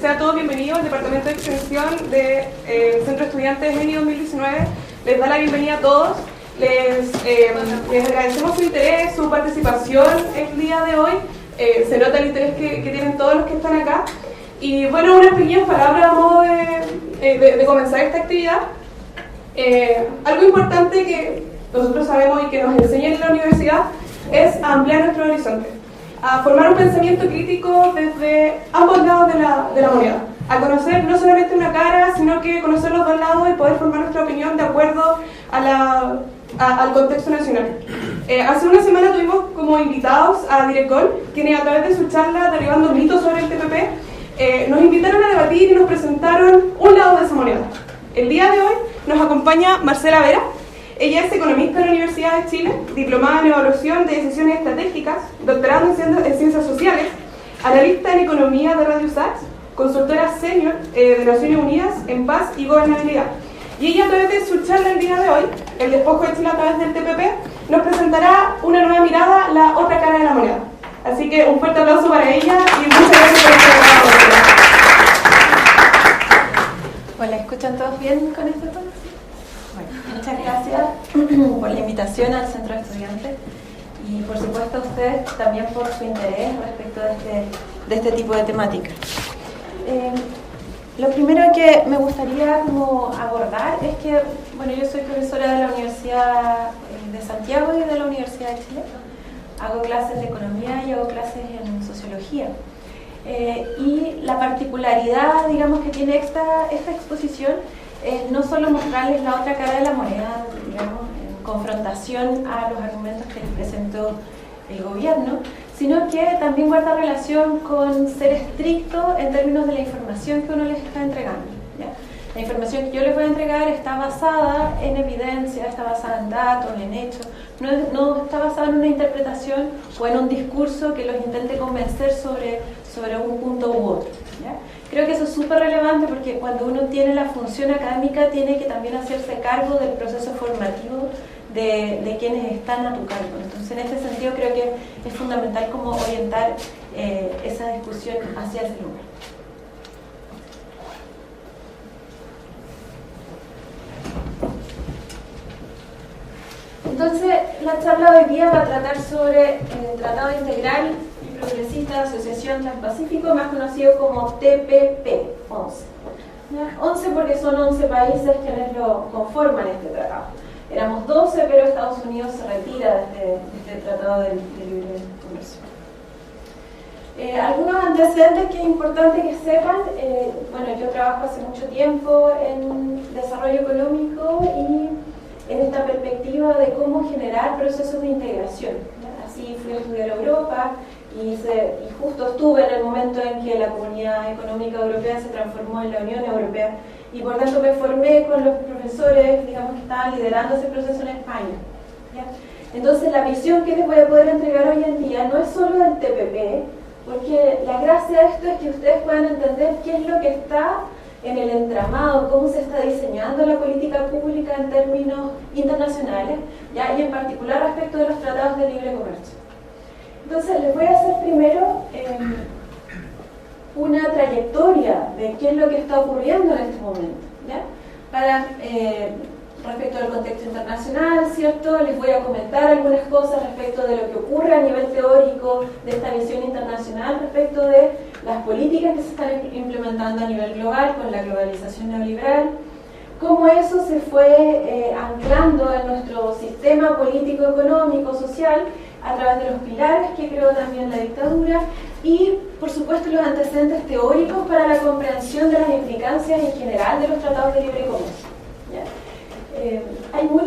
Sean todos bienvenidos al Departamento de Extensión del Centro de Estudiantes ENI 2019. Les da la bienvenida a todos. Les agradecemos su interés, su participación el día de hoy. Se nota el interés que tienen todos los que están acá. Y bueno, unas pequeñas palabras a modo de comenzar esta actividad. Algo importante que nosotros sabemos y que nos enseñan en la universidad es ampliar nuestro horizonte, a formar un pensamiento crítico desde ambos lados de la moneda, a conocer no solamente una cara, sino que conocer los dos lados y poder formar nuestra opinión de acuerdo al contexto nacional. Hace una semana tuvimos como invitados a Direcol, quienes a través de su charla Derribando mitos sobre el TPP nos invitaron a debatir y nos presentaron un lado de esa moneda. El día de hoy nos acompaña Marcela Vera. Ella es economista de la Universidad de Chile, diplomada en evaluación de decisiones estratégicas, doctorado en ciencias sociales, analista en economía de Radio USACH, consultora senior de Naciones Unidas en paz y gobernabilidad. Y ella, a través de su charla el día de hoy, el despojo de Chile a través del TPP, nos presentará una nueva mirada, la otra cara de la moneda. Así que un fuerte aplauso para ella y muchas gracias por estar acá. Hola, ¿escuchan todos bien con este tono? Bueno, muchas gracias por la invitación al Centro de Estudiantes y por supuesto a ustedes también por su interés respecto de este tipo de temática. Lo primero que me gustaría como abordar es que, bueno, yo soy profesora de la Universidad de Santiago y de la Universidad de Chile. Hago clases de economía y hago clases en sociología. Y la particularidad, digamos, que tiene esta exposición es no solo mostrarles la otra cara de la moneda, digamos, en confrontación a los argumentos que les presentó el gobierno, sino que también guarda relación con ser estricto en términos de la información que uno les está entregando, ¿ya? La información que yo les voy a entregar está basada en evidencia, está basada en datos, en hechos, no está basada en una interpretación o en un discurso que los intente convencer sobre un punto u otro, ¿ya? Creo que eso es súper relevante porque cuando uno tiene la función académica tiene que también hacerse cargo del proceso formativo de quienes están a tu cargo. Entonces, en este sentido creo que es fundamental como orientar esa discusión hacia ese lugar. Entonces, la charla de hoy día va a tratar sobre el Tratado Integral y Progresista de Asociación Transpacífico, más conocido como TPP 11. ¿Ya? 11 porque son 11 países quienes lo conforman este tratado. Éramos 12, pero Estados Unidos se retira de este tratado de libre comercio. Algunos antecedentes que es importante que sepan. Bueno, yo trabajo hace mucho tiempo en desarrollo económico y en esta perspectiva de cómo generar procesos de integración, ¿ya? Así fui a estudiar a Europa y justo estuve en el momento en que la Comunidad Económica Europea se transformó en la Unión Europea y por tanto me formé con los profesores, digamos, que estaban liderando ese proceso en España, ¿ya? Entonces la visión que les voy a poder entregar hoy en día no es solo del TPP, porque la gracia de esto es que ustedes puedan entender qué es lo que está en el entramado, cómo se está diseñando la política pública en términos internacionales, ¿ya? Y en particular respecto de los tratados de libre comercio. Entonces les voy a hacer primero una trayectoria de qué es lo que está ocurriendo en este momento, ¿ya? Para, respecto al contexto internacional, ¿cierto? Les voy a comentar algunas cosas respecto de lo que ocurre a nivel teórico de esta visión internacional respecto de las políticas que se están implementando a nivel global con la globalización neoliberal, cómo eso se fue anclando en nuestro sistema político, económico, social, a través de los pilares que creó también la dictadura y, por supuesto, los antecedentes teóricos para la comprensión de las implicancias en general de los tratados de libre comercio, ¿ya? Hay muy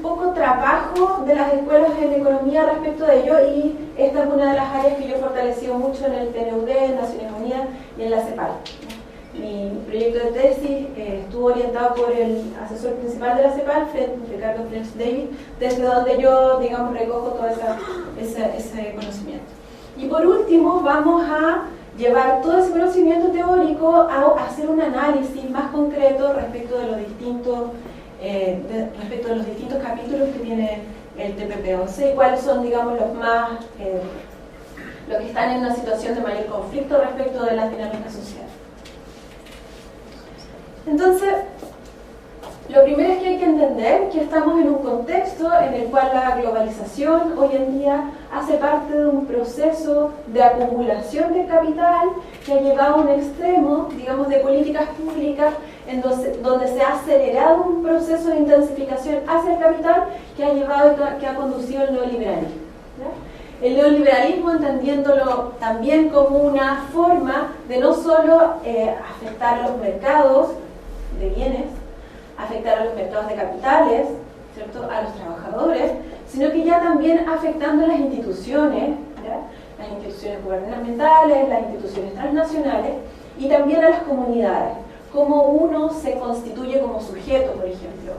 poco trabajo de las escuelas en economía respecto de ello y esta es una de las áreas que yo he fortalecido mucho en el PNUD, en Naciones Unidas y en la CEPAL. Mi proyecto de tesis estuvo orientado por el asesor principal de la CEPAL, Ricardo French Davis, desde donde yo, digamos, recojo todo ese conocimiento. Y por último, vamos a llevar todo ese conocimiento teórico a hacer un análisis más concreto respecto de los distintos capítulos que tiene el TPP-11 y cuáles son, digamos, los más los que están en una situación de mayor conflicto respecto de las dinámicas sociales. Entonces, lo primero es que hay que entender que estamos en un contexto en el cual la globalización hoy en día hace parte de un proceso de acumulación de capital que ha llegado a un extremo, digamos, de políticas públicas donde se ha acelerado un proceso de intensificación hacia el capital que ha llevado y que ha conducido al neoliberalismo, ¿ya? El neoliberalismo entendiéndolo también como una forma de no solo afectar los mercados de bienes, afectar a los mercados de capitales, ¿cierto?, a los trabajadores, sino que ya también afectando a las instituciones, ¿ya?, las instituciones gubernamentales, las instituciones transnacionales y también a las comunidades, cómo uno se constituye como sujeto, por ejemplo,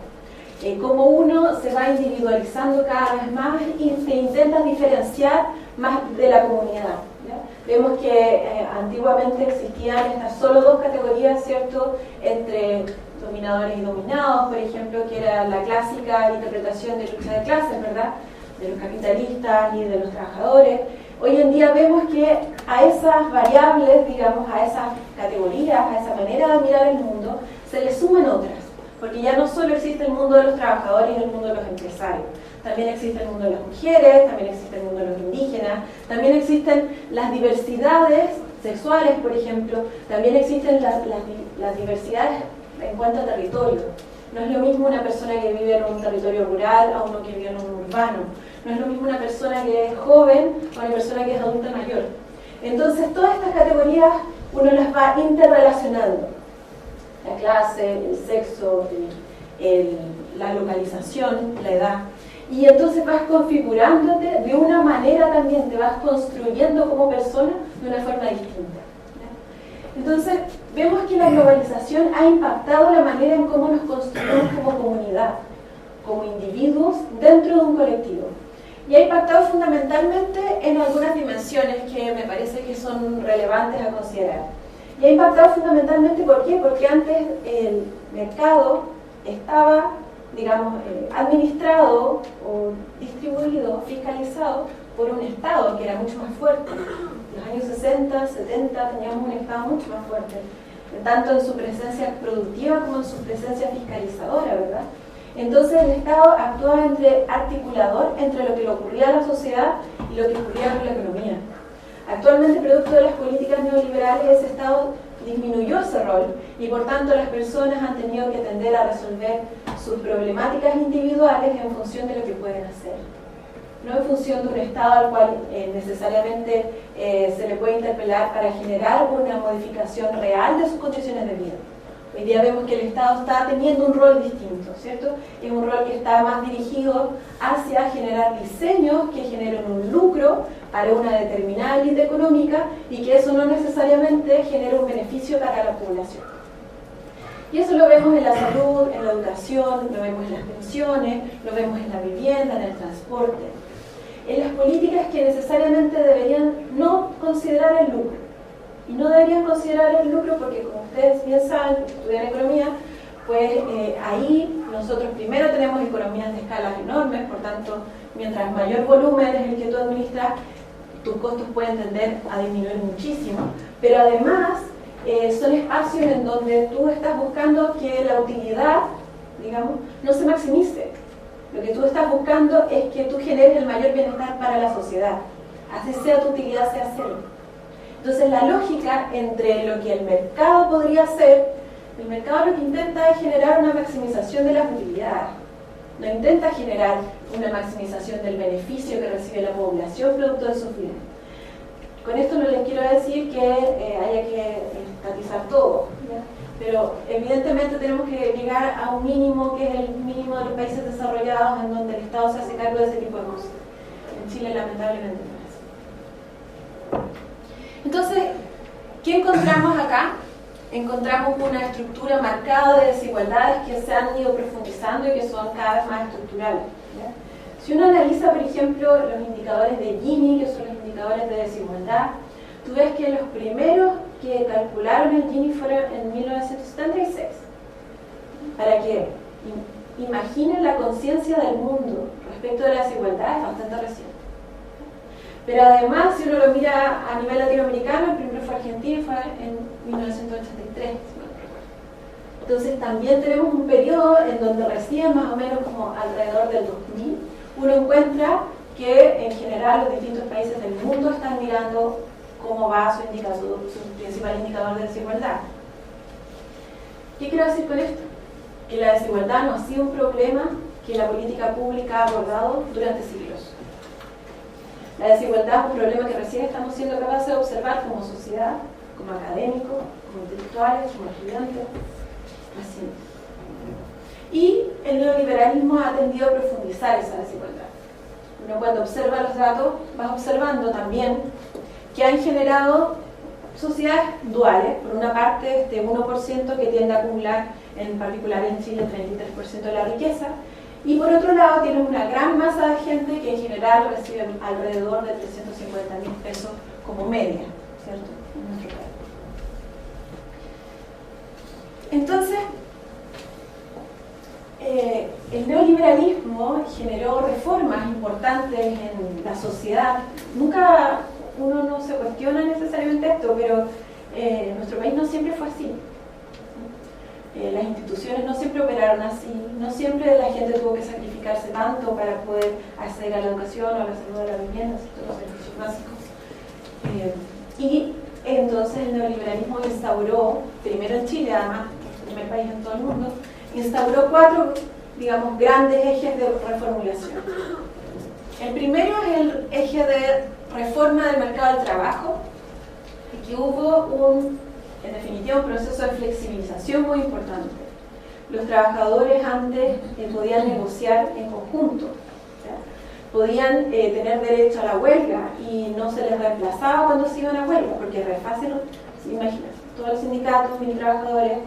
cómo uno se va individualizando cada vez más y se intenta diferenciar más de la comunidad, ¿ya? Vemos que antiguamente existían estas solo dos categorías, ¿cierto?, entre dominadores y dominados, por ejemplo, que era la clásica interpretación de lucha de clases, ¿verdad?, de los capitalistas y de los trabajadores. Hoy en día vemos que a esas variables, digamos, a esas categorías, a esa manera de mirar el mundo, se le suman otras, porque ya no solo existe el mundo de los trabajadores y el mundo de los empresarios, también existe el mundo de las mujeres, también existe el mundo de los indígenas, también existen las diversidades sexuales, por ejemplo, también existen las diversidades en cuanto a territorio. No es lo mismo una persona que vive en un territorio rural a uno que vive en un urbano. No es lo mismo una persona que es joven a una persona que es adulta mayor. Entonces, todas estas categorías uno las va interrelacionando. La clase, el sexo, la localización, la edad. Y entonces vas configurándote de una manera también, te vas construyendo como persona de una forma distinta. Entonces, vemos que la globalización ha impactado la manera en cómo nos construimos como comunidad, como individuos dentro de un colectivo. Y ha impactado fundamentalmente en algunas dimensiones que me parece que son relevantes a considerar. Y ha impactado fundamentalmente, ¿por qué? Porque antes el mercado estaba, digamos, administrado o distribuido, fiscalizado por un Estado que era mucho más fuerte. En los años 60, 70 teníamos un Estado mucho más fuerte, tanto en su presencia productiva como en su presencia fiscalizadora, ¿verdad? Entonces el Estado actuaba entre articulador entre lo que le ocurría a la sociedad y lo que ocurría con la economía. Actualmente, producto de las políticas neoliberales, ese Estado disminuyó ese rol y por tanto las personas han tenido que tender a resolver sus problemáticas individuales en función de lo que pueden hacer, no en función de un Estado al cual necesariamente se le puede interpelar para generar una modificación real de sus condiciones de vida. Hoy día vemos que el Estado está teniendo un rol distinto, ¿cierto? Es un rol que está más dirigido hacia generar diseños que generen un lucro para una determinada élite económica y que eso no necesariamente genere un beneficio para la población. Y eso lo vemos en la salud, en la educación, lo vemos en las pensiones, lo vemos en la vivienda, en el transporte. En las políticas que necesariamente deberían no considerar el lucro. Y no deberían considerar el lucro porque, como ustedes bien saben, que estudian economía, pues ahí nosotros primero tenemos economías de escalas enormes, por tanto, mientras mayor volumen es el que tú administras, tus costos pueden tender a disminuir muchísimo, pero además son espacios en donde tú estás buscando que la utilidad, digamos, no se maximice. Lo que tú estás buscando es que tú generes el mayor bienestar para la sociedad, así sea tu utilidad sea cero. Entonces la lógica entre lo que el mercado podría hacer, el mercado lo que intenta es generar una maximización de las utilidades, no intenta generar una maximización del beneficio que recibe la población producto de sus bienes. Con esto no les quiero decir que haya que estatizar todo, ¿ya? Pero evidentemente tenemos que llegar a un mínimo que es el mínimo de los países desarrollados en donde el Estado se hace cargo de ese tipo de cosas. En Chile lamentablemente no es así. Entonces, ¿qué encontramos acá? Encontramos una estructura marcada de desigualdades que se han ido profundizando y que son cada vez más estructurales, ¿ya? Si uno analiza, por ejemplo, los indicadores de Gini, que son los indicadores de desigualdad, tú ves que los primeros que calcularon el Gini fueron en 1976. Para que imaginen la conciencia del mundo respecto de la desigualdad, es bastante reciente. Pero además, si uno lo mira a nivel latinoamericano, el primero fue Argentina y fue en 1983. Entonces también tenemos un periodo en donde recién, más o menos como alrededor del 2000, uno encuentra que en general los distintos países del mundo están mirando cómo va su principal indicador de desigualdad. ¿Qué quiero decir con esto? Que la desigualdad no ha sido un problema que la política pública ha abordado durante siglos. La desigualdad es un problema que recién estamos siendo capaces de observar como sociedad, como académicos, como intelectuales, como estudiantes, recién. Y el neoliberalismo ha tendido a profundizar esa desigualdad. Uno cuando observa los datos va observando también que han generado sociedades duales. Por una parte, este 1% que tiende a acumular, en particular en Chile, el 33% de la riqueza, y por otro lado tienen una gran masa de gente que en general recibe alrededor de 350.000 pesos como media, ¿cierto?, en nuestro país. Entonces, el neoliberalismo generó reformas importantes en la sociedad. Nunca uno no se cuestiona necesariamente esto, pero en nuestro país no siempre fue así. Las instituciones no siempre operaron así, no siempre la gente tuvo que sacrificarse tanto para poder acceder a la educación o a la salud, a la vivienda, todos los servicios básicos. Y entonces el neoliberalismo instauró, primero en Chile, además, el primer país en todo el mundo, instauró 4, digamos, grandes ejes de reformulación. El primero es el eje de reforma del mercado del trabajo, y que hubo en definitiva, un proceso de flexibilización muy importante. Los trabajadores antes podían negociar en conjunto, ¿ya? Podían tener derecho a la huelga y no se les reemplazaba cuando se iban a huelga, porque es fácil, imagínense, todos los sindicatos, mini trabajadores,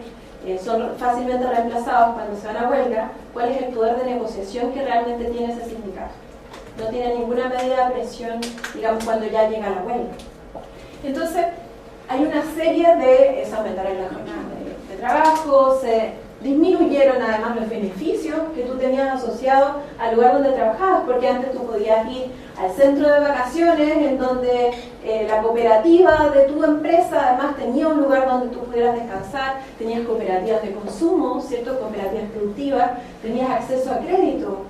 son fácilmente reemplazados cuando se van a huelga. ¿Cuál es el poder de negociación que realmente tiene ese sindicato? No tiene ninguna medida de presión, digamos, cuando ya llega la huelga. Entonces, hay una serie de... se aumentaron las jornadas de trabajo, se disminuyeron además los beneficios que tú tenías asociados al lugar donde trabajabas, porque antes tú podías ir al centro de vacaciones, en donde la cooperativa de tu empresa además tenía un lugar donde tú pudieras descansar, tenías cooperativas de consumo, ¿cierto?, cooperativas productivas, tenías acceso a crédito.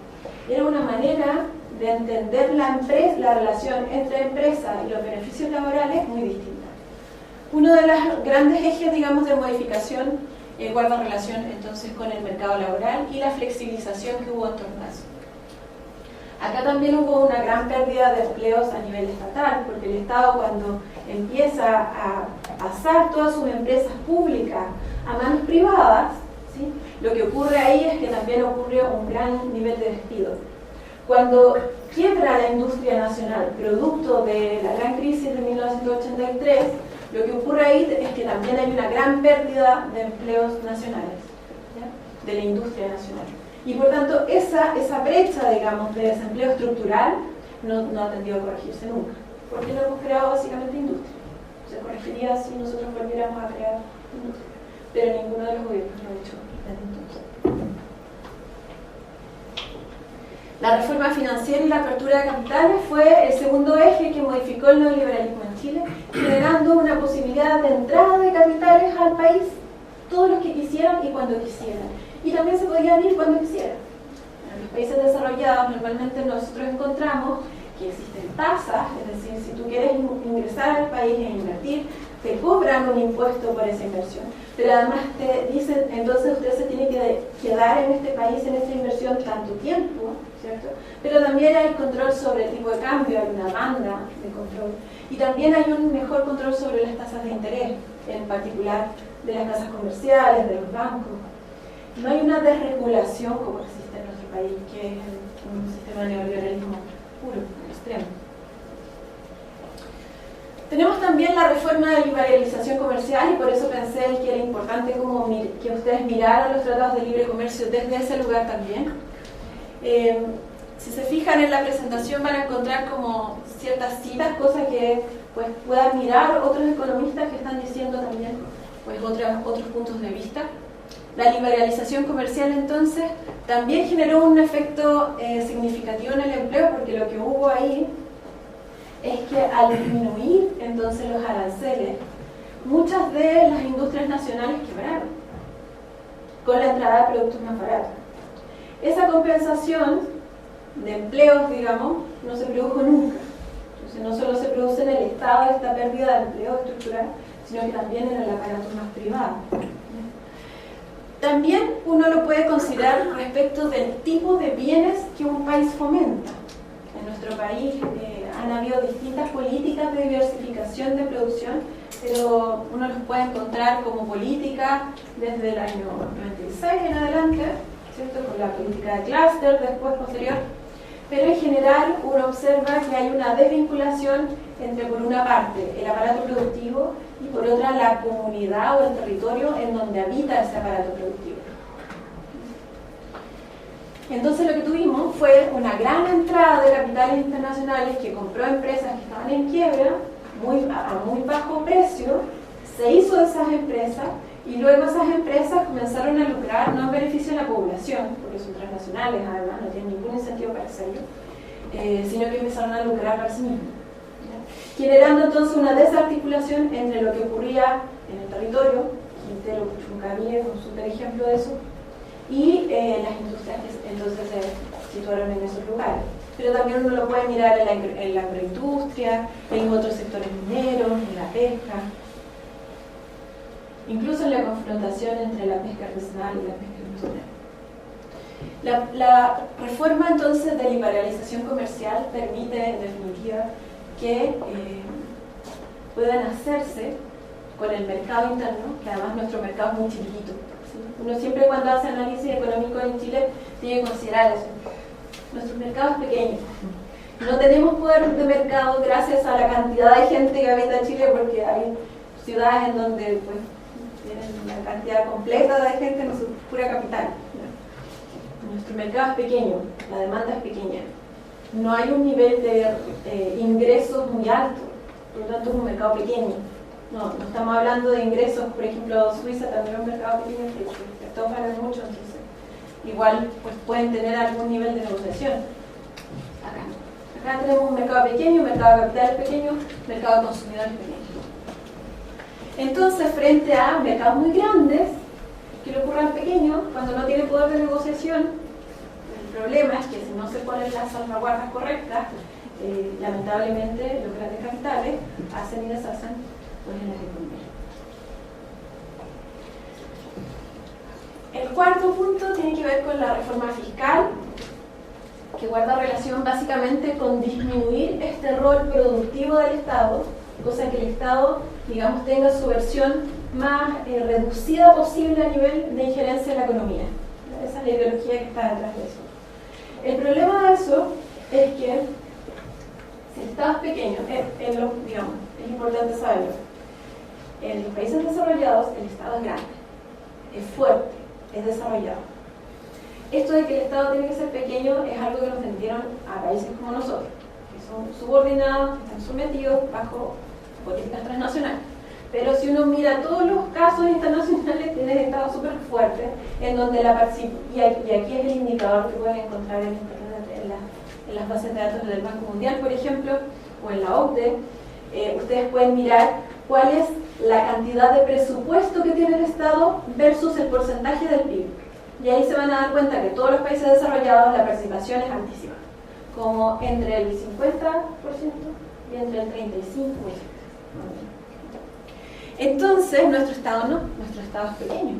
Era una manera de entender la relación entre empresa y los beneficios laborales muy distinta. Uno de los grandes ejes, digamos, de modificación guarda relación entonces con el mercado laboral y la flexibilización que hubo en torno a eso. Acá también hubo una gran pérdida de empleos a nivel estatal, porque el Estado, cuando empieza a pasar todas sus empresas públicas a manos privadas, ¿sí?, lo que ocurre ahí es que también ocurre un gran nivel de despido. Cuando quiebra la industria nacional, producto de la gran crisis de 1983, lo que ocurre ahí es que también hay una gran pérdida de empleos nacionales, ¿ya?, de la industria nacional. Y por tanto, esa brecha, digamos, de desempleo estructural no ha tendido a corregirse nunca, porque no hemos creado básicamente industria. Se corregiría si nosotros volviéramos a crear industria, pero ninguno de los gobiernos lo ha hecho desde entonces. La reforma financiera y la apertura de capitales fue el segundo eje que modificó el neoliberalismo en Chile, generando una posibilidad de entrada de capitales al país, todos los que quisieran y cuando quisieran. Y también se podían ir cuando quisieran. En los países desarrollados normalmente nosotros encontramos que existen tasas, es decir, si tú quieres ingresar al país e invertir, te cobran un impuesto por esa inversión. Pero además te dicen, entonces usted se tiene que quedar en este país, en esta inversión, tanto tiempo, ¿cierto? Pero también hay control sobre el tipo de cambio, hay una banda de control. Y también hay un mejor control sobre las tasas de interés, en particular de las casas comerciales, de los bancos. No hay una desregulación como existe en nuestro país, que es un sistema de neoliberalismo puro, extremo. Tenemos también la reforma de liberalización comercial, y por eso pensé que era importante como que ustedes miraran los tratados de libre comercio desde ese lugar también. Si se fijan en la presentación van a encontrar como ciertas citas, cosas que pues, puedan mirar otros economistas que están diciendo también pues, otros puntos de vista. La liberalización comercial entonces también generó un efecto significativo en el empleo, porque lo que hubo ahí es que al disminuir entonces los aranceles, muchas de las industrias nacionales quebraron con la entrada de productos más baratos. Esa compensación de empleos, digamos, no se produjo nunca. Entonces no solo se produce en el Estado esta pérdida de empleo estructural, sino que también en el aparato más privado. También uno lo puede considerar respecto del tipo de bienes que un país fomenta. En nuestro país han habido distintas políticas de diversificación de producción, pero uno los puede encontrar como políticas desde el año 96 en adelante, ¿cierto? Con la política de clúster, después posterior. Pero en general uno observa que hay una desvinculación entre, por una parte, el aparato productivo y por otra, la comunidad o el territorio en donde habita ese aparato productivo. Entonces lo que tuvimos fue una gran entrada de capitales internacionales que compró empresas que estaban en quiebra a muy bajo precio, se hizo de esas empresas y luego esas empresas comenzaron a lucrar no en beneficio de la población, porque son transnacionales además, no tienen ningún incentivo para hacerlo, sino que empezaron a lucrar para sí mismos, generando entonces una desarticulación entre lo que ocurría en el territorio, Quintero, Puchuncaví es un súper ejemplo de eso, y las industrias que entonces se situaron en esos lugares. Pero también uno lo puede mirar en la agroindustria, en otros sectores mineros, en la pesca, incluso en la confrontación entre la pesca artesanal y la pesca industrial. La reforma entonces de liberalización comercial permite en definitiva que puedan hacerse con el mercado interno, que además nuestro mercado es muy chiquitito. ¿Sí? Uno siempre cuando hace análisis económico en Chile tiene que considerar eso. Nuestro mercado es pequeño. No tenemos poder de mercado gracias a la cantidad de gente que habita Chile, porque hay ciudades en donde pues, tienen una cantidad completa de gente en su pura capital. Nuestro mercado es pequeño, la demanda es pequeña. No hay un nivel de ingresos muy alto, por lo tanto es un mercado pequeño. No estamos hablando de ingresos, por ejemplo, Suiza también es un mercado pequeño, que todos ganan mucho, entonces igual pues, pueden tener algún nivel de negociación. Acá tenemos un mercado pequeño, un mercado de capital pequeño, mercado de consumidores pequeño. Entonces, frente a mercados muy grandes, que le ocurran pequeños, cuando no tiene poder de negociación, el problema es que si no se ponen las salvaguardas correctas, lamentablemente los grandes capitales hacen y deshacen pues, en las economías. El cuarto punto tiene que ver con la reforma fiscal, que guarda relación básicamente con disminuir este rol productivo del Estado, cosa que el Estado, digamos, tenga su versión más reducida posible a nivel de injerencia en la economía. Esa es la ideología que está detrás de eso. El problema de eso es que si el Estado es pequeño, digamos, es importante saberlo, en los países desarrollados el Estado es grande, es fuerte, es desarrollado. Esto de que el Estado tiene que ser pequeño es algo que nos vendieron a países como nosotros, que son subordinados, que están sometidos bajo políticas transnacionales. Pero si uno mira todos los casos internacionales, tienen estados súper fuertes, en donde la participación, y aquí es el indicador que pueden encontrar en Internet, en las bases de datos del Banco Mundial, por ejemplo, o en la OCDE, ustedes pueden mirar cuál es la cantidad de presupuesto que tiene el Estado versus el porcentaje del PIB. Y ahí se van a dar cuenta que todos los países desarrollados la participación es altísima, como entre el 50% y entre el 35%. Entonces, nuestro Estado no, nuestro Estado es pequeño.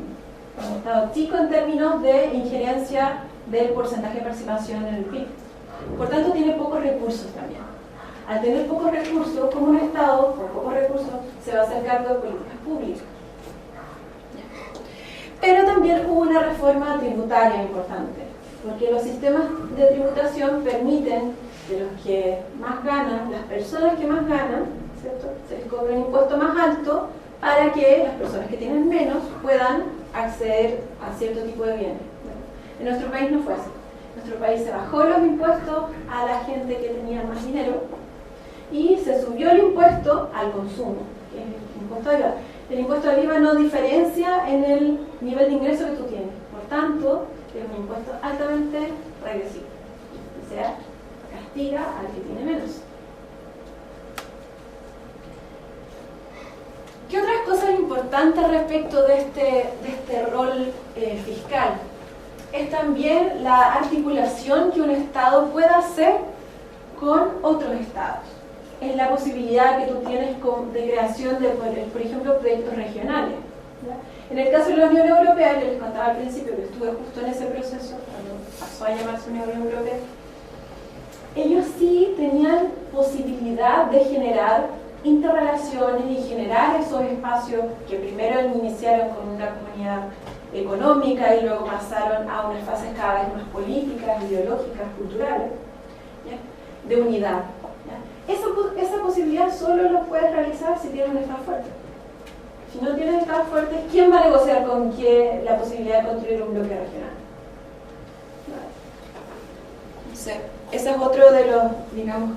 Un Estado chico en términos de injerencia del porcentaje de participación en el PIB. Por tanto, tiene pocos recursos también. Al tener pocos recursos, como un Estado con pocos recursos, se va a hacer cargo de políticas públicas. Pero también hubo una reforma tributaria importante, porque los sistemas de tributación permiten que los que más ganan, las personas que más ganan, ¿cierto?, se les cobra un impuesto más alto para que las personas que tienen menos puedan acceder a cierto tipo de bienes. En nuestro país no fue así. En nuestro país se bajó los impuestos a la gente que tenía más dinero y se subió el impuesto al consumo, que es el impuesto al IVA. El impuesto al IVA no diferencia en el nivel de ingreso que tú tienes. Por tanto, es un impuesto altamente regresivo. O sea, castiga al que tiene menos. ¿Qué otras cosas importantes respecto de este rol fiscal? Es también la articulación que un Estado pueda hacer con otros Estados. Es la posibilidad que tú tienes de creación de, por ejemplo, proyectos regionales. ¿Ya? En el caso de la Unión Europea, yo les contaba al principio que estuve justo en ese proceso, cuando pasó a llamarse Unión Europea, ellos sí tenían posibilidad de generar interrelaciones y generar esos espacios que primero iniciaron con una comunidad económica y luego pasaron a unas fases cada vez más políticas, ideológicas, culturales, ¿ya? De unidad. ¿Ya? Esa posibilidad solo lo puedes realizar si tienes un Estado fuerte. Si no tienes Estado fuerte, ¿quién va a negociar con quién la posibilidad de construir un bloque regional? Entonces, ese es otro de los, digamos,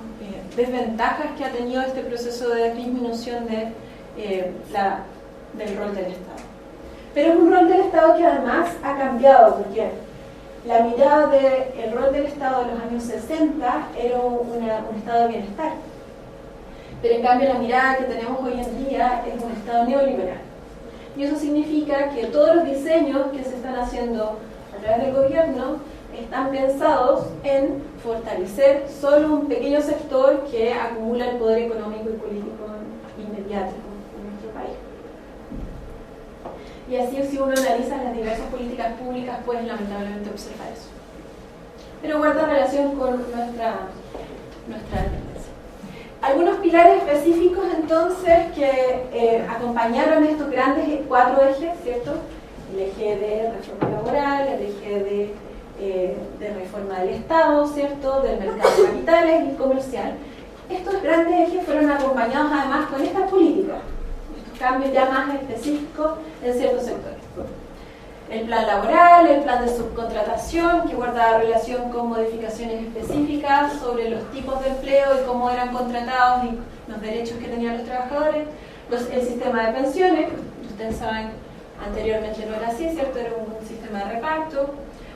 desventajas que ha tenido este proceso de disminución del rol del Estado. Pero es un rol del Estado que además ha cambiado, porque la mirada del rol del Estado de los años 60 era un estado de bienestar. Pero en cambio la mirada que tenemos hoy en día es un Estado neoliberal. Y eso significa que todos los diseños que se están haciendo a través del gobierno están pensados en fortalecer solo un pequeño sector que acumula el poder económico y político inmediato en nuestro país. Y así, si uno analiza las diversas políticas públicas, puedes lamentablemente observar eso. Pero guarda relación con nuestra tendencia. Algunos pilares específicos, entonces, que acompañaron estos grandes 4 ejes, ¿cierto? El eje de reforma laboral, el eje de reforma del Estado, ¿cierto? Del mercado de capitales y comercial. Estos grandes ejes fueron acompañados además con estas políticas, estos cambios ya más específicos en ciertos sectores. El plan laboral, el plan de subcontratación, que guardaba relación con modificaciones específicas sobre los tipos de empleo y cómo eran contratados y los derechos que tenían los trabajadores. El sistema de pensiones, ustedes saben, anteriormente no era así, ¿cierto? Era un sistema de reparto.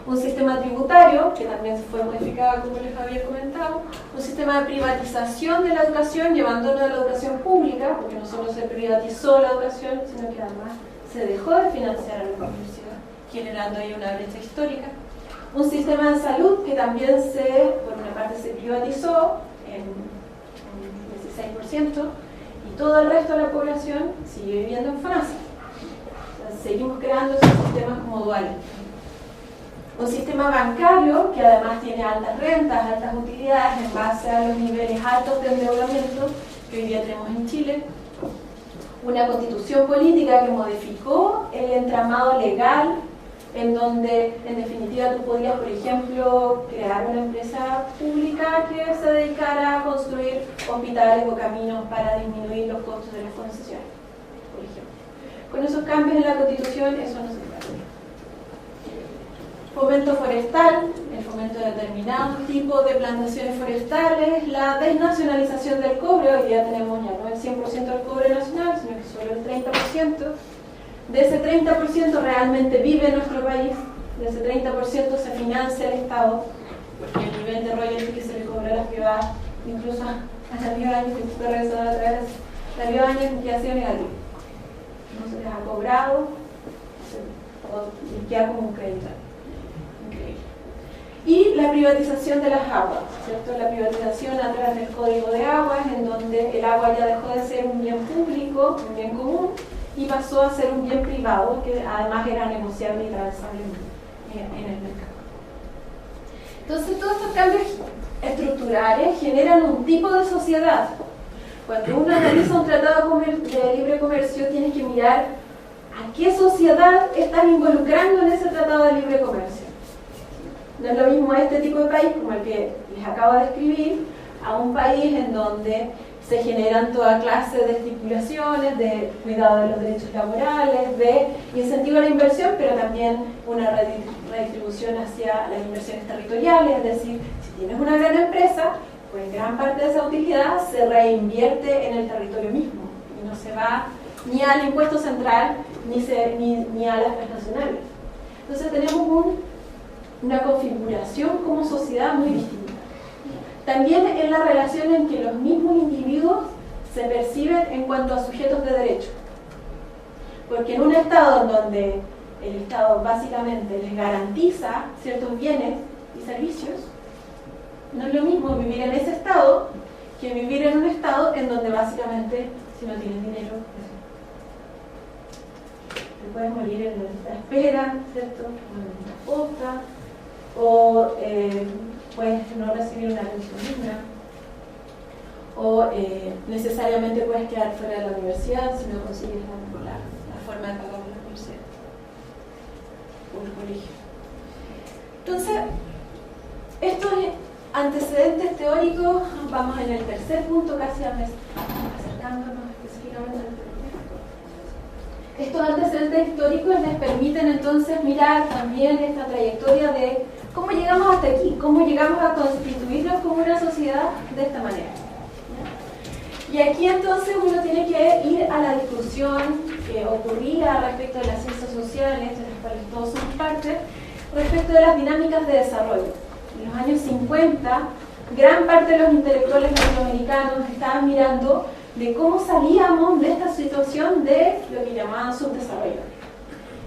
Un sistema tributario, que también fue modificado, como les había comentado. Un sistema de privatización de la educación, llevándonos a la educación pública, porque no solo se privatizó la educación, sino que además se dejó de financiar a la universidad, generando ahí una brecha histórica. Un sistema de salud que también por una parte se privatizó en un 16%, y todo el resto de la población sigue viviendo en FONASA. O sea, seguimos creando esos sistemas como duales. Un sistema bancario que además tiene altas rentas, altas utilidades en base a los niveles altos de endeudamiento que hoy día tenemos en Chile. Una constitución política que modificó el entramado legal, en donde en definitiva tú podías, por ejemplo, crear una empresa pública que se dedicara a construir hospitales o caminos para disminuir los costos de las concesiones, por ejemplo. Con esos cambios en la constitución eso no se puede. Fomento forestal, el fomento de determinados tipos de plantaciones forestales, la desnacionalización del cobre, hoy día tenemos ya no el 100% del cobre nacional, sino que solo el 30%. De ese 30% realmente vive en nuestro país, de ese 30% se financia el Estado, porque el nivel de royalty que se le cobra a las privadas, incluso a las privadas, que se regresó a través, la privadas que ha sido negativo. No se les ha cobrado, y queda como un crédito. Y la privatización de las aguas, ¿cierto? La privatización a través del Código de Aguas, en donde el agua ya dejó de ser un bien público, un bien común, y pasó a ser un bien privado, que además era negociable y transable en el mercado. Entonces, todos estos cambios estructurales generan un tipo de sociedad. Cuando uno analiza un tratado de libre comercio, tienes que mirar a qué sociedad están involucrando en ese tratado de libre comercio. No es lo mismo este tipo de país como el que les acabo de describir, a un país en donde se generan toda clase de estipulaciones, de cuidado de los derechos laborales, de incentivo a la inversión, pero también una redistribución hacia las inversiones territoriales. Es decir, si tienes una gran empresa, pues gran parte de esa utilidad se reinvierte en el territorio mismo y no se va ni al impuesto central ni a las transnacionales. Entonces tenemos una configuración como sociedad muy distinta. También en la relación en que los mismos individuos se perciben en cuanto a sujetos de derecho. Porque en un Estado en donde el Estado básicamente les garantiza ciertos bienes y servicios, no es lo mismo vivir en ese Estado que vivir en un Estado en donde básicamente, si no tienes dinero, te puedes morir en la espera, ¿cierto? O en una posta, o puedes no recibir una atención digna, o necesariamente puedes quedar fuera de la universidad si no consigues la forma de pagar la universidad o el colegio. Entonces, estos antecedentes teóricos, vamos en el tercer punto, casi acercándonos específicamente al tema. Estos antecedentes históricos les permiten entonces mirar también esta trayectoria de cómo llegamos hasta aquí, cómo llegamos a constituirnos como una sociedad de esta manera. Y aquí entonces uno tiene que ir a la discusión que ocurría respecto de las ciencias sociales, de las cuales todos somos parte, respecto de las dinámicas de desarrollo. En los años 50, gran parte de los intelectuales latinoamericanos estaban mirando de cómo salíamos de esta situación de lo que llamaban subdesarrollo.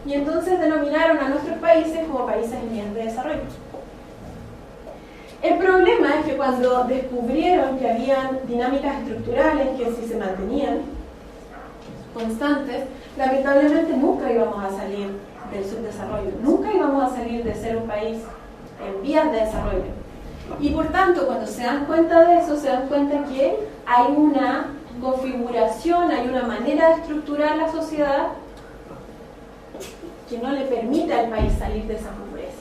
Y entonces denominaron a nuestros países como países en vías de desarrollo. El problema es que cuando descubrieron que habían dinámicas estructurales que si se mantenían constantes, lamentablemente nunca íbamos a salir del subdesarrollo, nunca íbamos a salir de ser un país en vías de desarrollo. Y por tanto, cuando se dan cuenta de eso, se dan cuenta que hay una configuración, hay una manera de estructurar la sociedad que no le permite al país salir de esa pobreza.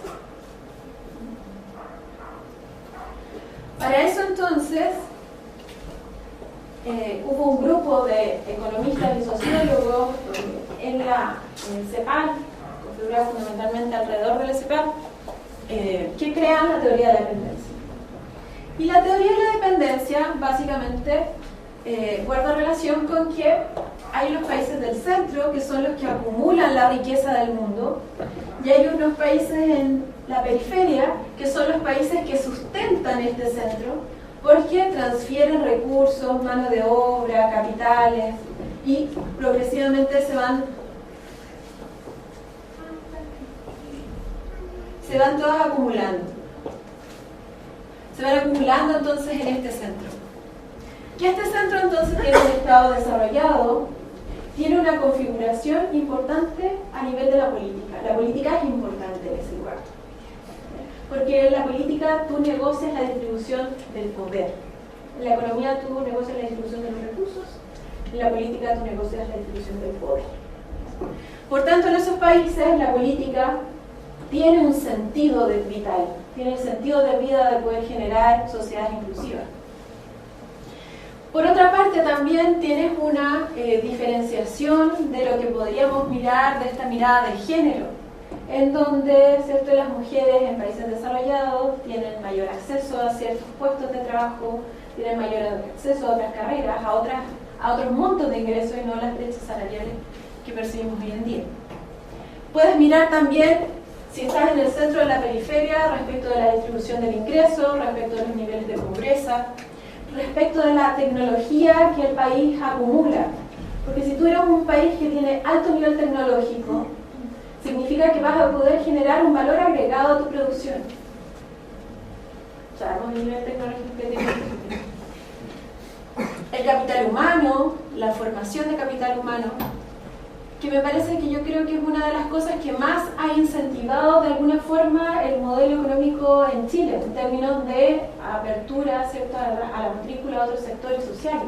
Para eso entonces hubo un grupo de economistas y sociólogos en el CEPAL, configurado fundamentalmente alrededor del CEPAL, que crean la teoría de la dependencia. Y la teoría de la dependencia básicamente guarda relación con que hay los países del centro, que son los que acumulan la riqueza del mundo, y hay unos países en la periferia, que son los países que sustentan este centro, porque transfieren recursos, mano de obra, capitales, y progresivamente se van todas acumulando. Se van acumulando entonces en este centro. Y este centro entonces tiene un estado desarrollado, tiene una configuración importante a nivel de la política. La política es importante en ese lugar. Porque en la política tú negocias la distribución del poder. En la economía tú negocias la distribución de los recursos. En la política tú negocias la distribución del poder. Por tanto, en esos países la política tiene un sentido vital, tiene el sentido de vida de poder generar sociedades inclusivas. Por otra parte, también tienes una diferenciación de lo que podríamos mirar de esta mirada de género, en donde, ¿cierto?, las mujeres en países desarrollados tienen mayor acceso a ciertos puestos de trabajo, tienen mayor acceso a otras carreras, a otros montos de ingresos y no las brechas salariales que percibimos hoy en día. Puedes mirar también si estás en el centro o en la periferia respecto de la distribución del ingreso, respecto de los niveles de pobreza, respecto de la tecnología que el país acumula. Porque si tú eres un país que tiene alto nivel tecnológico, significa que vas a poder generar un valor agregado a tu producción. Sabemos el nivel tecnológico que tiene. El capital humano, la formación de capital humano, que me parece que yo creo que es una de las cosas que más ha incentivado de alguna forma el modelo económico en Chile, en términos de apertura, ¿cierto?, a la matrícula a otros sectores sociales.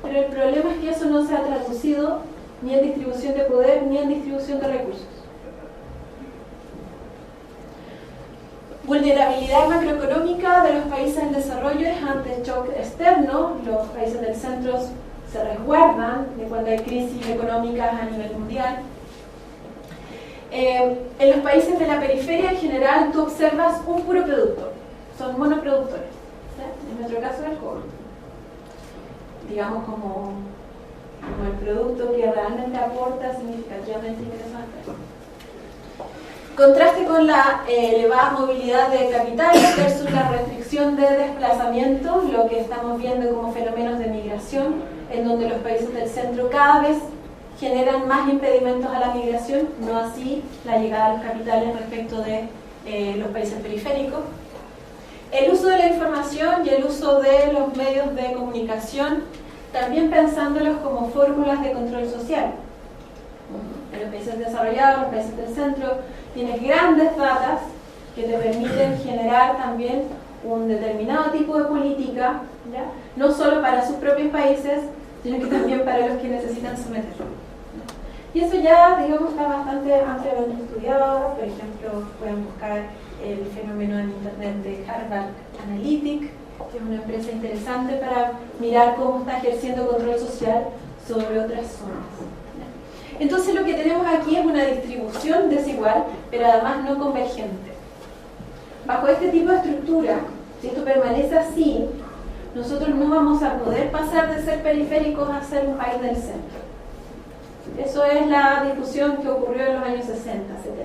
Pero el problema es que eso no se ha traducido ni en distribución de poder ni en distribución de recursos. Vulnerabilidad macroeconómica de los países en desarrollo es ante shock externo. Los países del centro se resguardan de cuando hay crisis económicas a nivel mundial. En los países de la periferia en general tú observas un puro producto, son monoproductores, ¿sí? En nuestro caso el cobre, digamos como el producto que realmente aporta significativamente ingresos al país. Contraste con la elevada movilidad de capitales versus la restricción de desplazamiento, lo que estamos viendo como fenómenos de migración, en donde los países del centro cada vez generan más impedimentos a la migración, no así la llegada a los capitales respecto de los países periféricos. El uso de la información y el uso de los medios de comunicación, también pensándolos como fórmulas de control social. En los países desarrollados, en los países del centro, tienes grandes datas que te permiten generar también un determinado tipo de política, ¿ya? No solo para sus propios países, sino que también para los que necesitan someterlo. Y eso ya, digamos, está bastante ampliamente estudiado. Por ejemplo, pueden buscar el fenómeno en Internet de Harvard Analytic, que es una empresa interesante para mirar cómo está ejerciendo control social sobre otras zonas. Entonces lo que tenemos aquí es una distribución desigual, pero además no convergente. Bajo este tipo de estructura, si esto permanece así, nosotros no vamos a poder pasar de ser periféricos a ser un país del centro. Eso es la discusión que ocurrió en los años 60, 70.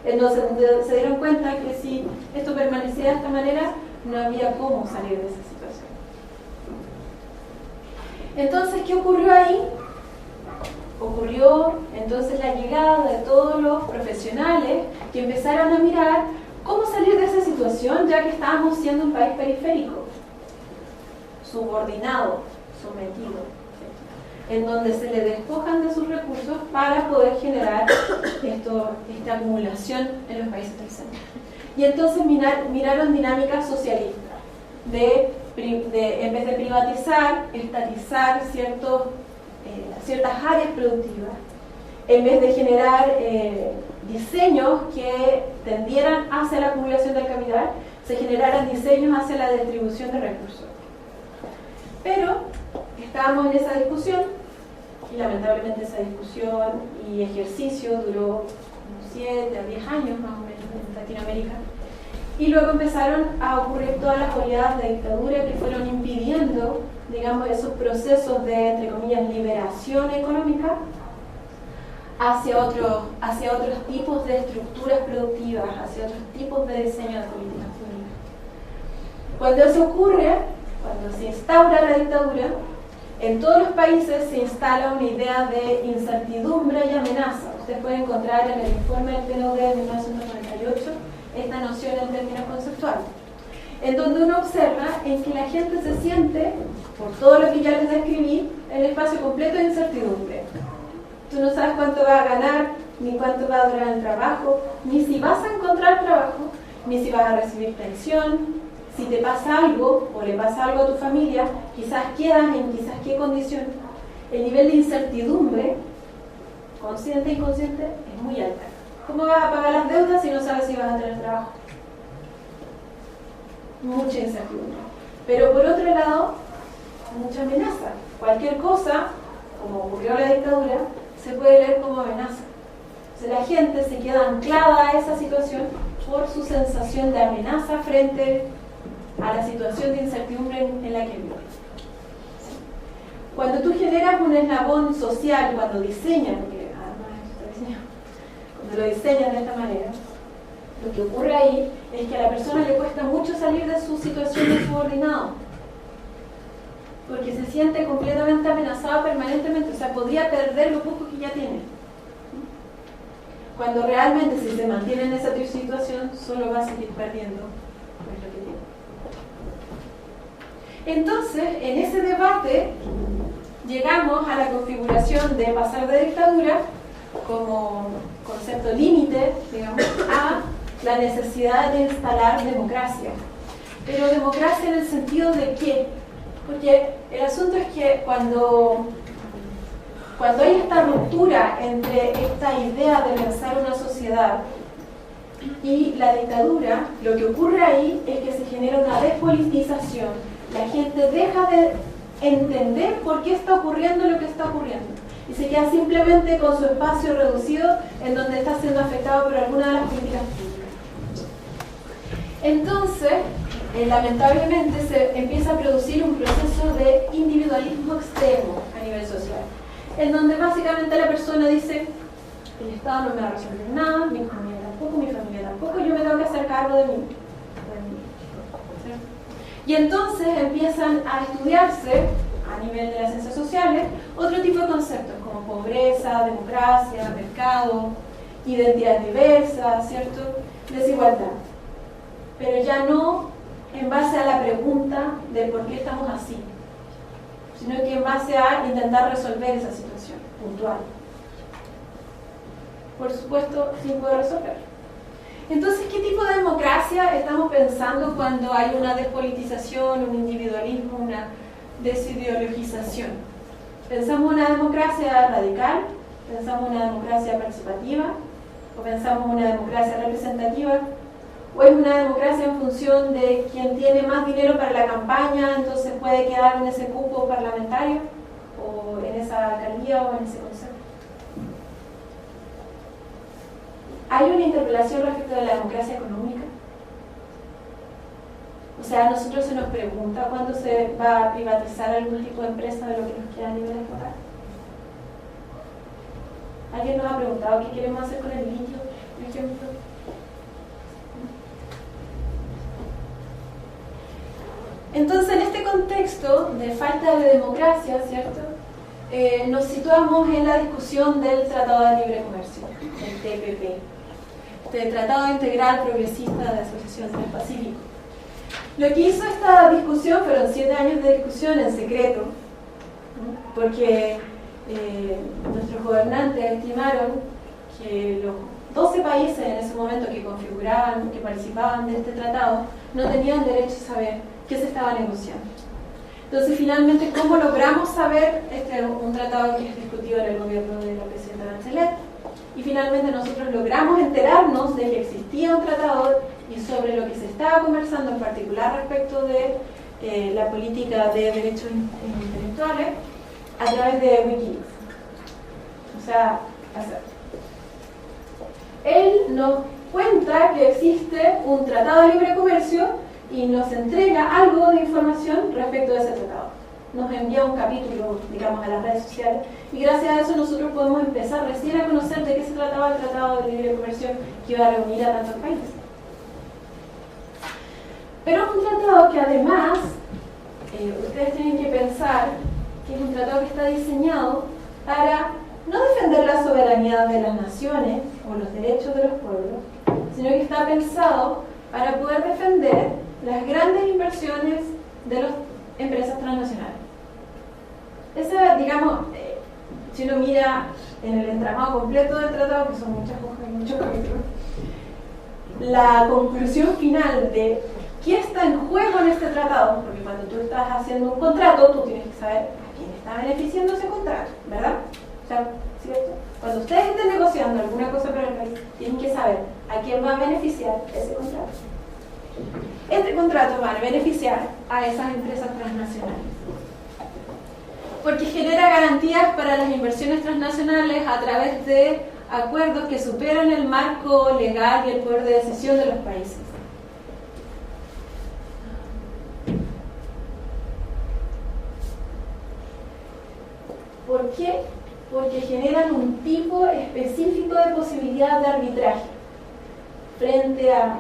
Entonces se dieron cuenta que si esto permanecía de esta manera, no había cómo salir de esa situación. Entonces, ¿qué ocurrió ahí? Ocurrió entonces la llegada de todos los profesionales que empezaron a mirar cómo salir de esa situación, ya que estábamos siendo un país periférico, subordinado, sometido, en donde se le despojan de sus recursos para poder generar esta acumulación en los países del centro. Y entonces miraron dinámicas socialistas, en vez de privatizar, estatizar ciertas áreas productivas, en vez de generar diseños que tendieran hacia la acumulación del capital, se generaran diseños hacia la distribución de recursos. Pero estábamos en esa discusión, y lamentablemente esa discusión y ejercicio duró unos 7 a 10 años más o menos en Latinoamérica, y luego empezaron a ocurrir todas las oleadas de dictadura que fueron impidiendo, digamos, esos procesos de, entre comillas, liberación económica hacia otros tipos de estructuras productivas, hacia otros tipos de diseño de políticas públicas. Cuando eso ocurre, cuando se instaura la dictadura, en todos los países se instala una idea de incertidumbre y amenaza. Ustedes pueden encontrar en el informe del PNUD de 1998 esta noción en términos conceptuales, en donde uno observa en que la gente se siente, por todo lo que ya les describí, en el espacio completo de incertidumbre. Tú no sabes cuánto vas a ganar, ni cuánto va a durar el trabajo, ni si vas a encontrar trabajo, ni si vas a recibir pensión. Si te pasa algo o le pasa algo a tu familia, quizás quedas en quizás qué condición. El nivel de incertidumbre, consciente e inconsciente, es muy alto. ¿Cómo vas a pagar las deudas si no sabes si vas a tener trabajo? Mucha incertidumbre. Pero por otro lado, mucha amenaza. Cualquier cosa, como ocurrió en la dictadura, se puede leer como amenaza. O sea, la gente se queda anclada a esa situación por su sensación de amenaza frente a la situación de incertidumbre en la que vive. Cuando tú generas un eslabón social, cuando diseñas, porque además esto está diseñado, cuando lo diseñas de esta manera, lo que ocurre ahí es que a la persona le cuesta mucho salir de su situación de subordinado, porque se siente completamente amenazada permanentemente, o sea, podría perder lo poco que ya tiene. Cuando realmente, si se mantiene en esa situación, solo va a seguir perdiendo pues, lo que tiene. Entonces, en ese debate, llegamos a la configuración de pasar de dictadura como concepto límite, digamos, a la necesidad de instalar democracia. Pero democracia en el sentido de qué? Porque el asunto es que cuando hay esta ruptura entre esta idea de pensar una sociedad y la dictadura, lo que ocurre ahí es que se genera una despolitización. La gente deja de entender por qué está ocurriendo lo que está ocurriendo y se queda simplemente con su espacio reducido en donde está siendo afectado por alguna de las políticas públicas. Entonces, lamentablemente se empieza a producir un proceso de individualismo extremo a nivel social, en donde básicamente la persona dice: el Estado no me va a resolver nada, mi familia tampoco, yo me tengo que hacer cargo de mí. Y entonces empiezan a estudiarse a a nivel de las ciencias sociales otro tipo de conceptos como pobreza, democracia, mercado, identidad diversa, ¿cierto? Desigualdad. Pero ya no en base a la pregunta de por qué estamos así, sino que en base a intentar resolver esa situación puntual. Por supuesto, sin poder resolver. Entonces, ¿qué tipo de democracia estamos pensando cuando hay una despolitización, un individualismo, una desideologización? ¿Pensamos una democracia radical? ¿Pensamos una democracia participativa? ¿O pensamos una democracia representativa? ¿O es una democracia en función de quien tiene más dinero para la campaña, entonces puede quedar en ese cupo parlamentario, o en esa alcaldía, o en ese consejo? ¿Hay una interpelación respecto de la democracia económica? O sea, a nosotros se nos pregunta cuándo se va a privatizar algún tipo de empresa de lo que nos queda a nivel estatal. ¿Alguien nos ha preguntado qué queremos hacer con el litio, por ejemplo? Entonces, en este contexto de falta de democracia, ¿cierto? Nos situamos en la discusión del Tratado de Libre Comercio, el TPP, del Tratado Integral Progresista de Asociación Transpacífico. Lo que hizo esta discusión fueron 7 años de discusión en secreto, ¿no? Porque nuestros gobernantes estimaron que los 12 países en ese momento que configuraban, que participaban de este tratado, no tenían derecho a saber qué se estaba negociando. Entonces, finalmente, ¿cómo logramos saber? Este es un tratado que es discutido en el gobierno de la presidenta Bachelet, y finalmente nosotros logramos enterarnos de que existía un tratado y sobre lo que se estaba conversando, en particular respecto de la política de derechos intelectuales, a través de Wikileaks. O sea, él nos cuenta que existe un tratado de libre comercio y nos entrega algo de información respecto de ese tratado. Nos envía un capítulo, digamos, a las redes sociales, y gracias a eso nosotros podemos empezar recién a conocer de qué se trataba el Tratado de Libre Comercio que iba a reunir a tantos países. Pero es un tratado que además, ustedes tienen que pensar que es un tratado que está diseñado para no defender la soberanía de las naciones o los derechos de los pueblos, sino que está pensado para poder defender las grandes inversiones de las empresas transnacionales. Esa, digamos, si uno mira en el entramado completo del tratado, que son muchas hojas y muchos capítulos, la conclusión final de qué está en juego en este tratado, porque cuando tú estás haciendo un contrato, tú tienes que saber a quién está beneficiando ese contrato, ¿verdad? O sea, ¿cierto? Cuando ustedes estén negociando alguna cosa para el país, tienen que saber a quién va a beneficiar ese contrato. Este contrato va a beneficiar a esas empresas transnacionales, porque genera garantías para las inversiones transnacionales a través de acuerdos que superan el marco legal y el poder de decisión de los países. ¿Por qué? Porque generan un tipo específico de posibilidad de arbitraje frente a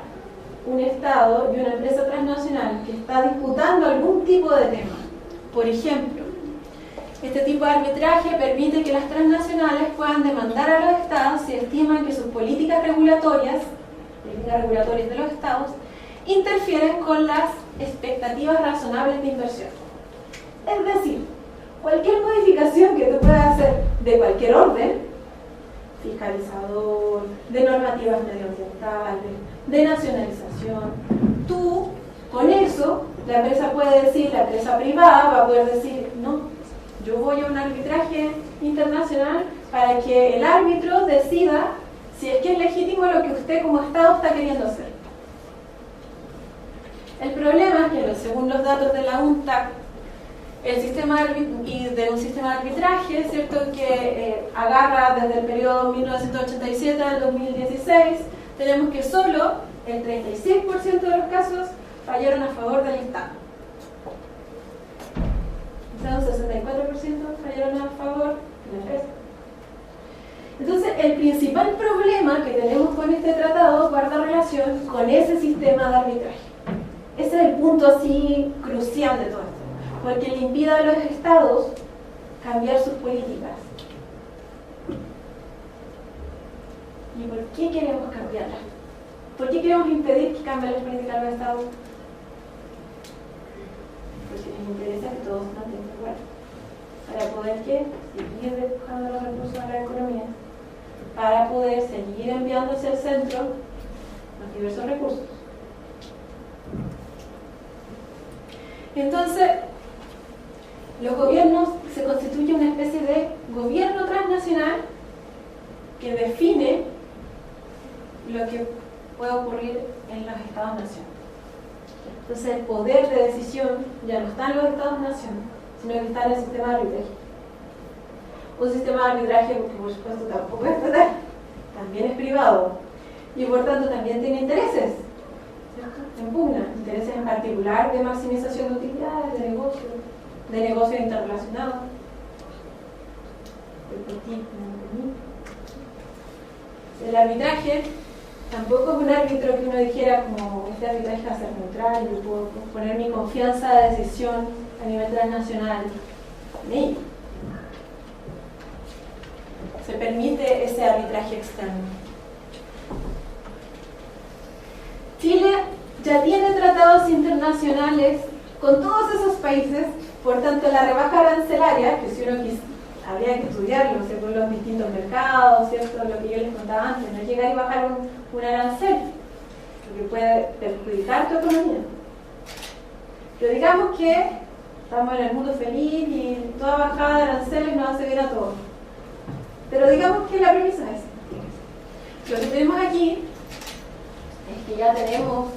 un Estado y una empresa transnacional que está disputando algún tipo de tema. Por ejemplo, este tipo de arbitraje permite que las transnacionales puedan demandar a los Estados si estiman que sus políticas regulatorias de los Estados, interfieren con las expectativas razonables de inversión. Es decir, cualquier modificación que tú puedas hacer de cualquier orden, fiscalizador, de normativas medioambientales, de nacionalización, tú, con eso, la empresa puede decir, la empresa privada va a poder decir, no, yo voy a un arbitraje internacional para que el árbitro decida si es que es legítimo lo que usted como Estado está queriendo hacer. El problema es que, según los datos de la UNTAC, el sistema de un sistema de arbitraje, ¿cierto?, que agarra desde el periodo 1987 al 2016, tenemos que solo el 36% de los casos fallaron a favor del Estado. O sea, un 64% fallaron a favor de la empresa. Entonces, el principal problema que tenemos con este tratado guarda relación con ese sistema de arbitraje. Ese es el punto así crucial de todo esto. porque le impida a los estados cambiar sus políticas. ¿Y por qué queremos cambiarlas? ¿Por qué queremos impedir que cambien las políticas de los estados? Porque les interesa que todos se mantengan igual. Para poder ¿qué? Seguir despojando los recursos a la economía, para poder seguir enviando hacia el centro los diversos recursos. Entonces, los gobiernos se constituye una especie de gobierno transnacional que define lo que puede ocurrir en los estados-nación. Entonces, el poder de decisión ya no está en los estados-nación, sino que está en el sistema de arbitraje. Un sistema de arbitraje que, por supuesto, tampoco es estatal, también es privado y, por tanto, también tiene intereses, ¿cierto? En pugna, intereses en particular de maximización de utilidades, de negocios interrelacionados. El arbitraje tampoco es un árbitro que uno dijera como este arbitraje va a ser neutral y yo puedo poner mi confianza de decisión a nivel transnacional en ello. Se permite ese arbitraje externo. Chile ya tiene tratados internacionales con todos esos países, por tanto la rebaja arancelaria, que si uno habría que estudiarlo según los distintos mercados, ¿cierto? Lo que yo les contaba antes, no llegar y bajar un arancel, porque puede perjudicar tu economía. Pero digamos que estamos en el mundo feliz y toda bajada de aranceles nos hace bien a todos. Pero digamos que la premisa es: lo que tenemos aquí es que ya tenemos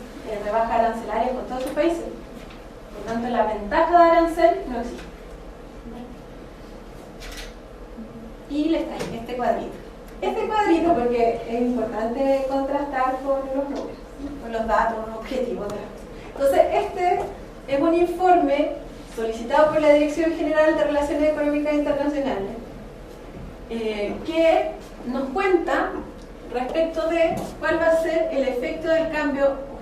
rebaja arancelaria con todos los países. Por tanto, la ventaja de arancel no existe. Y les traigo este cuadrito. Este cuadrito porque es importante contrastar con los números, con los datos objetivos de la cosa. Entonces, este es un informe solicitado por la Dirección General de Relaciones Económicas Internacionales que nos cuenta respecto de cuál va a ser el efecto del cambio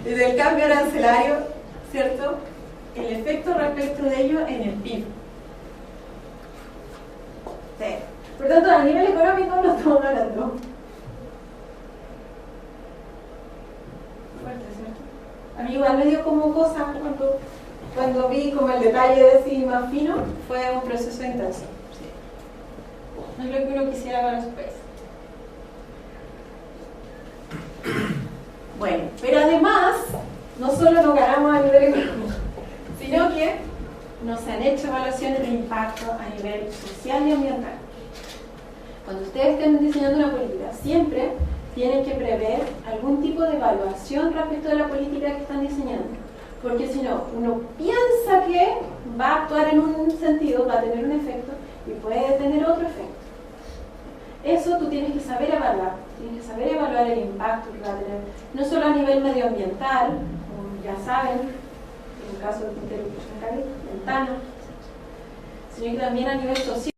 del cambio arancelario, ¿cierto? El efecto respecto de ello en el PIB. Sí. Por tanto, a nivel económico no estamos hablando. Fuerte, ¿cierto? A mí igual me dio como cosa cuando vi como el detalle de sí más fino, fue un proceso intenso. Sí. No es lo que uno quisiera para su país. Bueno, pero además, no solo nos ganamos a nivel económico, sino que no se han hecho evaluaciones de impacto a nivel social y ambiental. Cuando ustedes estén diseñando una política, siempre tienen que prever algún tipo de evaluación respecto de la política que están diseñando. Porque si no, uno piensa que va a actuar en un sentido, va a tener un efecto y puede tener otro efecto. Eso tú tienes que saber evaluar. Tienes que saber evaluar el impacto que va a tener, no solo a nivel medioambiental, como ya saben, en el caso de interrupción ventana, sino que también a nivel social.